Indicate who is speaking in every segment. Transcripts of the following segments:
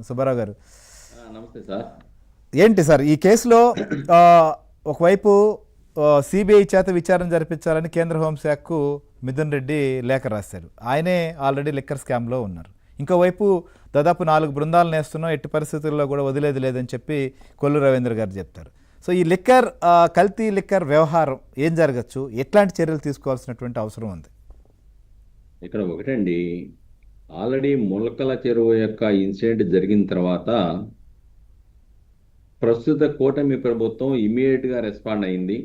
Speaker 1: సుబ్బారావు గారు.
Speaker 2: నమస్తే సార్.
Speaker 1: ఏంటి సార్ ఈ కేసులో ఒకవైపు సిబిఐ చేత విచారణ జరిపించాలని కేంద్ర హోంశాఖకు మిథున్ రెడ్డి లేఖ రాశారు. ఆయనే ఆల్రెడీ లిక్కర్ స్కామ్లో ఉన్నారు. ఇంకోవైపు దాదాపు 4 బృందాలు నేస్తున్నాం, ఎట్టి పరిస్థితుల్లో కూడా వదిలేది లేదని చెప్పి కొల్లు రవీంద్ర గారు చెప్తారు. సో ఈ లిక్కర్ కల్తీ లిక్కర్ వ్యవహారం ఏం జరగచ్చు, ఎట్లాంటి చర్యలు తీసుకోవాల్సినటువంటి అవసరం ఉంది?
Speaker 2: ఇక్కడ ఒకటండి, ఆల్రెడీ ములకల చెరువు యొక్క ఇన్సిడెంట్ జరిగిన తర్వాత ప్రస్తుత కూటమి ప్రభుత్వం ఇమీడియట్గా రెస్పాండ్ అయింది.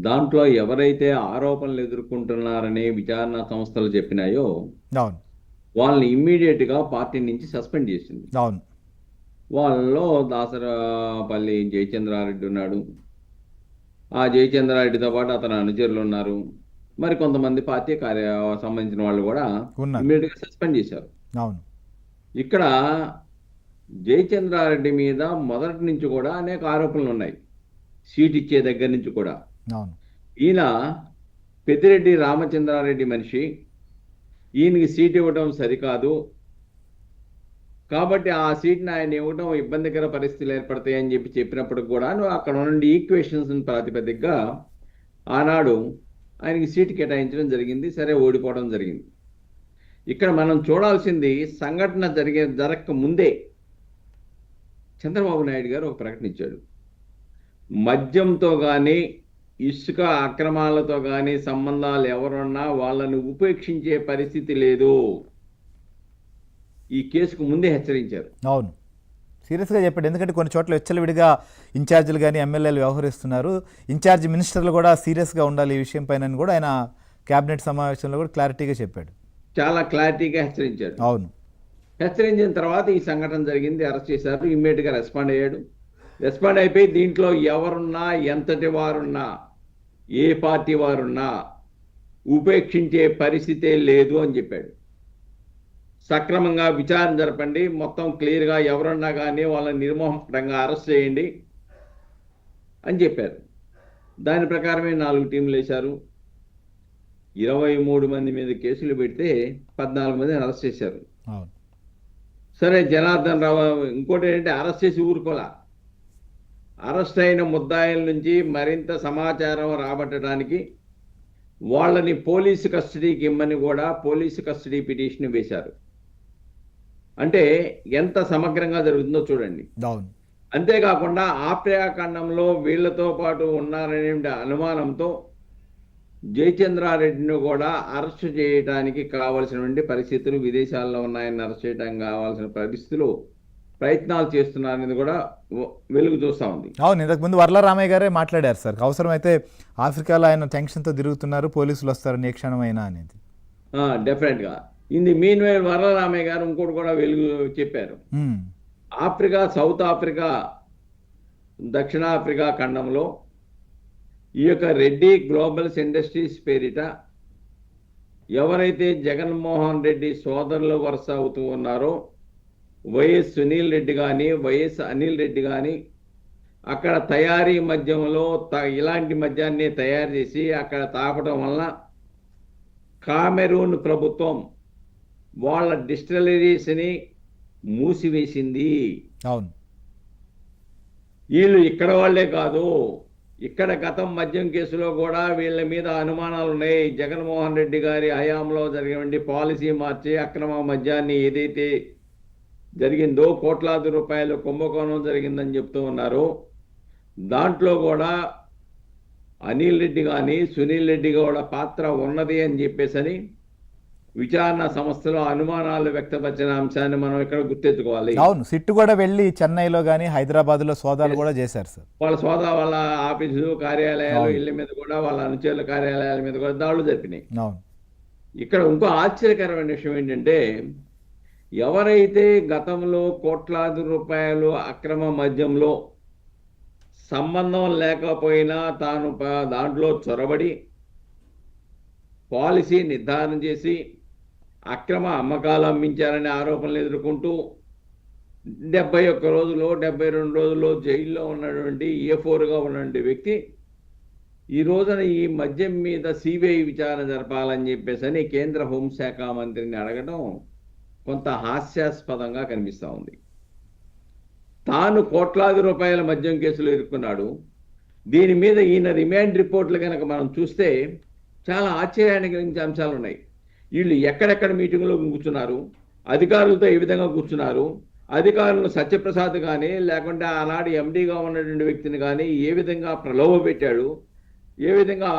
Speaker 2: దాంట్లో ఎవరైతే ఆరోపణలు ఎదుర్కొంటున్నారని విచారణ సంస్థలు చెప్పినాయో వాళ్ళని ఇమ్మీడియట్గా పార్టీ నుంచి సస్పెండ్ చేసింది. వాళ్ళలో దాసరపల్లి జయచంద్రారెడ్డి ఉన్నాడు. ఆ జయచంద్రారెడ్డితో పాటు అతని అనుచరులు ఉన్నారు. మరి కొంతమంది పార్టీ సంబంధించిన వాళ్ళు కూడా ఇమ్మీడియట్గా సస్పెండ్ చేశారు. ఇక్కడ జయచంద్రారెడ్డి మీద మొదటి నుంచి కూడా అనేక ఆరోపణలు ఉన్నాయి, సీట్ ఇచ్చే దగ్గర నుంచి కూడా. ఈయన పెద్దిరెడ్డి రామచంద్రారెడ్డి మనిషి, ఈయనకి సీట్ ఇవ్వడం సరికాదు కాబట్టి ఆ సీట్ని ఆయన ఇవ్వడం ఇబ్బందికర పరిస్థితులు ఏర్పడతాయని చెప్పినప్పటికి కూడా అక్కడ నుండి ఈక్వేషన్స్ ప్రాతిపదికగా ఆనాడు ఆయనకి సీటు కేటాయించడం జరిగింది. సరే, ఓడిపోవడం జరిగింది. ఇక్కడ మనం చూడాల్సింది సంఘటన జరగక ముందే చంద్రబాబు నాయుడు గారు ఒక ప్రకటన ఇచ్చాడు. మద్యంతో కానీ ఇసుక అక్రమాలతో కానీ సంబంధాలు ఎవరున్నా వాళ్ళని ఉపేక్షించే పరిస్థితి లేదు, ఈ కేసుకు ముందే హెచ్చరించారు.
Speaker 1: అవును, సీరియస్గా చెప్పాడు. ఎందుకంటే కొన్ని చోట్ల విచ్చలవిడిగా ఇన్ఛార్జీలు కానీ ఎమ్మెల్యేలు వ్యవహరిస్తున్నారు, ఇన్ఛార్జ్ మినిస్టర్లు కూడా సీరియస్గా ఉండాలి ఈ విషయం పైన కూడా ఆయన క్యాబినెట్ సమావేశంలో కూడా క్లారిటీగా చెప్పాడు.
Speaker 2: చాలా క్లారిటీగా హెచ్చరించాడు.
Speaker 1: అవును,
Speaker 2: హెచ్చరించిన తర్వాత ఈ సంఘటన జరిగింది, అరెస్ట్ చేశారు, ఇమ్మీడియట్గా రెస్పాండ్ అయ్యాడు. రెస్పాండ్ అయిపోయి దీంట్లో ఎవరున్నా, ఎంతటి వారున్నా, ఏ పార్టీ వారున్నా ఉపేక్షించే పరిస్థితే లేదు అని చెప్పాడు. సక్రమంగా విచారణ జరపండి, మొత్తం క్లియర్గా ఎవరున్నా కానీ వాళ్ళని నిర్మోహంగా అరెస్ట్ చేయండి అని చెప్పారు. దాని ప్రకారమే 4 టీంలు వేశారు. 23 మంది మీద కేసులు పెడితే 14 మందిని అరెస్ట్ చేశారు. సరే, జనార్దన్ రావు ఇంకోటి ఏంటంటే అరెస్ట్ చేసి ఊరుకోలా, అరెస్ట్ అయిన ముద్దాయిల నుంచి మరింత సమాచారం రాబట్టడానికి వాళ్ళని పోలీసు కస్టడీకి ఇమ్మని కూడా పోలీసు కస్టడీ పిటిషన్ వేశారు. అంటే ఎంత సమగ్రంగా జరుగుతుందో చూడండి. అంతేకాకుండా ఆప్యాఖండంలో వీళ్లతో పాటు ఉన్నారనే అనుమానంతో జయచంద్రారెడ్డిని కూడా అరెస్ట్ చేయడానికి కావాల్సినటువంటి పరిస్థితులు, విదేశాల్లో ఉన్నాయని అరెస్ట్ చేయడానికి కావాల్సిన పరిస్థితులు ప్రయత్నాలు చేస్తున్నారనేది కూడా వెలుగు చూస్తూ ఉంది.
Speaker 1: అవును, ఇంతకుముందు వర్లరామయ్య గారే మాట్లాడారు సార్, అవసరమైతే ఆఫ్రికాలో ఆయన టెన్షన్తో తిరుగుతున్నారు, పోలీసులు వస్తారని ఏ క్షణమైనా అనేది.
Speaker 2: డెఫినెట్గా ఇది మీన్ వైల్ వర్లరామయ్య గారు ఇంకోటి కూడా వెలుగు చెప్పారు. ఆఫ్రికా, సౌత్ ఆఫ్రికా, దక్షిణాఫ్రికా ఖండంలో ఈ యొక్క రెడ్డి గ్లోబల్స్ ఇండస్ట్రీస్ పేరిట ఎవరైతే జగన్మోహన్ రెడ్డి సోదరుల వరుస అవుతూ ఉన్నారో వైఎస్ సునీల్ రెడ్డి కానీ, వైఎస్ అనిల్ రెడ్డి కానీ, అక్కడ తయారీ మద్యంలో ఇలాంటి మద్యాన్ని తయారు చేసి అక్కడ తాపడం వలన కామెరూన్ ప్రభుత్వం వాళ్ళ డిస్టిలరీస్ని మూసివేసింది.
Speaker 1: అవును,
Speaker 2: వీళ్ళు ఇక్కడ వాళ్లే కాదు, ఇక్కడ గతం మద్యం కేసులో కూడా వీళ్ళ మీద అనుమానాలు ఉన్నాయి. జగన్మోహన్ రెడ్డి గారి హయాంలో జరిగినటువంటి పాలసీ మార్చి అక్రమ మద్యాన్ని ఏదైతే జరిగిందో కోట్లాది రూపాయలు కుంభకోణం జరిగిందని చెప్తూ ఉన్నారు. దాంట్లో కూడా అనిల్ రెడ్డి కానీ సునీల్ రెడ్డి కూడా పాత్ర ఉన్నది అని చెప్పేసి విచారణ సంస్థలో అనుమానాలు వ్యక్తపరిచిన అంశాన్ని మనం ఇక్కడ గుర్తెత్తుకోవాలి.
Speaker 1: అవును, సిట్టు కూడా వెళ్ళి చెన్నైలో కానీ హైదరాబాద్లో సోదాలు కూడా చేశారు సార్.
Speaker 2: వాళ్ళ ఆఫీసులు, కార్యాలయాలు, ఇళ్ల మీద కూడా, వాళ్ళ అనుచరుల కార్యాలయాల మీద కూడా దాడులు జరిపినాయి. ఇక్కడ ఇంకో ఆశ్చర్యకరమైన విషయం ఏంటంటే, ఎవరైతే గతంలో కోట్లాది రూపాయలు అక్రమ మద్యంలో సంబంధం లేకపోయినా తాను దాంట్లో చొరబడి పాలసీ నిర్ధారణ చేసి అక్రమ అమ్మకాలు అమ్మించారనే ఆరోపణలు ఎదుర్కొంటూ 71 రోజులు 72 రోజుల్లో జైల్లో ఉన్నటువంటి A4గా ఉన్నటువంటి వ్యక్తి ఈ రోజున ఈ మద్యం మీద సిబిఐ విచారణ జరపాలని చెప్పేసి కేంద్ర హోంశాఖ మంత్రిని అడగడం కొంత హాస్యాస్పదంగా కనిపిస్తూ ఉంది. తాను కోట్లాది రూపాయల మద్యం కేసులో ఇరుక్కున్నాడు. దీని మీద ఈయన రిమాండ్ రిపోర్ట్లు కనుక మనం చూస్తే చాలా ఆశ్చర్యానికి కలిగించే అంశాలు ఉన్నాయి. వీళ్ళు ఎక్కడెక్కడ మీటింగ్లో కూర్చున్నారు, అధికారులతో ఏ విధంగా కూర్చున్నారు, అధికారులను సత్యప్రసాద్ కానీ లేకుంటే ఆనాడు ఎండీగా ఉన్నటువంటి వ్యక్తిని కానీ ఏ విధంగా ప్రలోభ పెట్టాడు, ఏ విధంగా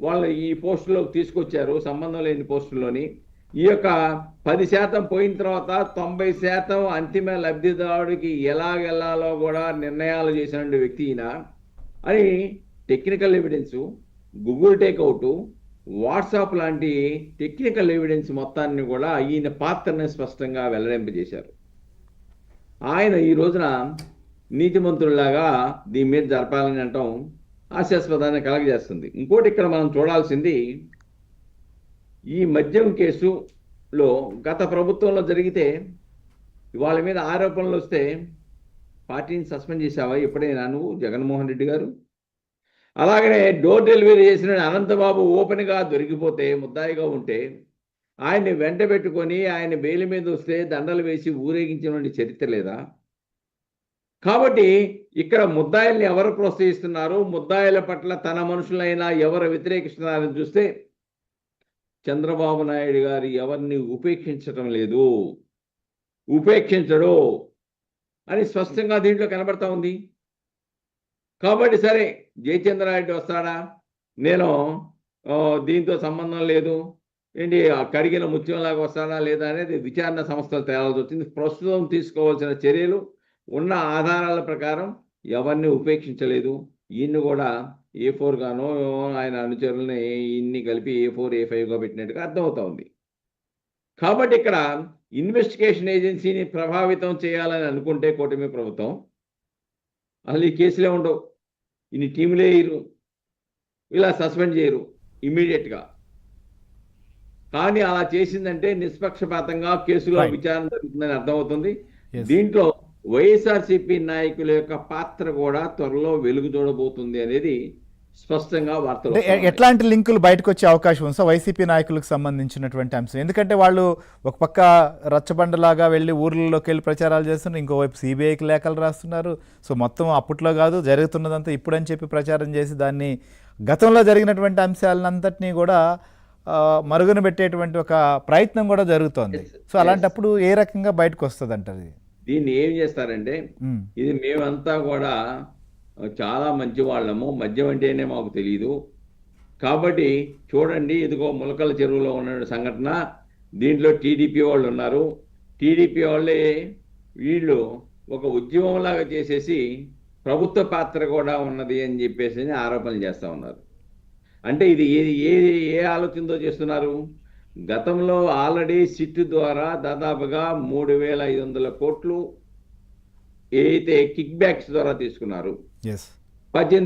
Speaker 2: వాళ్ళు ఈ పోస్టులోకి తీసుకొచ్చారు సంబంధం లేని పోస్టుల్లోని. ఈ యొక్క 10% పోయిన తర్వాత 90% అంతిమ లబ్ధిదారుడికి ఎలాగెళ్లాలో కూడా నిర్ణయాలు చేసిన వ్యక్తి ఈయన అని technical evidence, Google takeout, WhatsApp లాంటి టెక్నికల్ ఎవిడెన్స్ మొత్తాన్ని కూడా ఈయన పాత్రని స్పష్టంగా వెల్లడింపజేశారు. ఆయన ఈ రోజున నీతిమంతుడిలాగా దీని మీద జరపాలని అంటాం హాస్యాస్పదాన్ని కలగజేస్తుంది. ఇంకోటి ఇక్కడ మనం చూడాల్సింది, ఈ మద్యం కేసులో గత ప్రభుత్వంలో జరిగితే వాళ్ళ మీద ఆరోపణలు వస్తే పార్టీని సస్పెండ్ చేశావా ఎప్పుడైనా నువ్వు జగన్మోహన్ రెడ్డి గారు? అలాగనే డోర్ డెలివరీ చేసిన అనంతబాబు ఓపెన్గా దొరికిపోతే ముద్దాయిగా ఉంటే ఆయన్ని వెంట పెట్టుకొని ఆయన బెయిల్ మీద వస్తే దండలు వేసి ఊరేగించిన చరిత్ర లేదా? కాబట్టి ఇక్కడ ముద్దాయిల్ని ఎవరు ప్రోత్సహిస్తున్నారు, ముద్దాయిల పట్ల తన మనుషులైనా ఎవరు వ్యతిరేకిస్తున్నారని చూస్తే చంద్రబాబు నాయుడు గారు ఎవరిని ఉపేక్షించడం లేదు, ఉపేక్షించడు అని స్పష్టంగా దీంట్లో కనబడతా ఉంది. కాబట్టి సరే జయచంద్రారెడ్డి వస్తాడా, నేను దీంతో సంబంధం లేదు ఏంటి కడిగిన ముత్యంలాగా వస్తాడా లేదా అనేది విచారణ సంస్థలు తేలాల్సి వచ్చింది. ప్రస్తుతం తీసుకోవాల్సిన చర్యలు ఉన్న ఆధారాల ప్రకారం ఎవరిని ఉపేక్షించలేదు. ఈయన్ని కూడా A4 గానో ఆయన అనుచరులని ఇన్ని కలిపి A4 A5గా పెట్టినట్టుగా అర్థమవుతా ఉంది. కాబట్టి ఇక్కడ ఇన్వెస్టిగేషన్ ఏజెన్సీని ప్రభావితం చేయాలని అనుకుంటే కూటమి ప్రభుత్వం అసలు ఈ కేసులే ఉండవు, ఇన్ని టీములే వేయరు, ఇలా సస్పెండ్ చేయరు ఇమ్మీడియట్గా. కానీ అలా చేసిందంటే నిష్పక్షపాతంగా కేసులో విచారణ జరుగుతుందని అర్థమవుతుంది. దీంట్లో వైఎస్ఆర్సీపీ నాయకుల యొక్క పాత్ర కూడా త్వరలో వెలుగు చూడబోతుంది అనేది స్పష్టంగా వార్తలు.
Speaker 1: ఎట్లాంటి లింకులు బయటకు వచ్చే అవకాశం ఉంది సార్ వైసీపీ నాయకులకు సంబంధించినటువంటి అంశం? ఎందుకంటే వాళ్ళు ఒక పక్క రచ్చబండలాగా వెళ్ళి ఊర్లలోకి వెళ్ళి ప్రచారాలు చేస్తున్నారు, ఇంకోవైపు సిబిఐకి లేఖలు రాస్తున్నారు. సో మొత్తం అప్పట్లో కాదు జరుగుతున్నదంతా ఇప్పుడు అని చెప్పి ప్రచారం చేసి దాన్ని గతంలో జరిగినటువంటి అంశాలంతటినీ కూడా మరుగున పెట్టేటువంటి ఒక ప్రయత్నం కూడా జరుగుతోంది. సో అలాంటప్పుడు ఏ రకంగా బయటకు వస్తుంది అంటారు?
Speaker 2: దీన్ని ఏం చేస్తారంటే, ఇది మేమంతా కూడా చాలా మంచి వాళ్ళము, మద్యం అంటేనే మాకు తెలియదు కాబట్టి చూడండి ఇదిగో ములకల చెరువులో ఉన్న సంఘటన, దీంట్లో టీడీపీ వాళ్ళు ఉన్నారు, టీడీపీ వాళ్ళే వీళ్ళు ఒక ఉద్యమంలాగా చేసేసి ప్రభుత్వ పాత్ర కూడా ఉన్నది అని చెప్పేసి ఆరోపణలు చేస్తూ ఉన్నారు. అంటే ఇది ఏ ఆలోచనతో చేస్తున్నారు? గతంలో ఆల్రెడీ సిట్ ద్వారా దాదాపుగా 3,500 కోట్లు ఏదైతే కిక్ బ్యాక్స్ ద్వారా తీసుకున్నారు, 18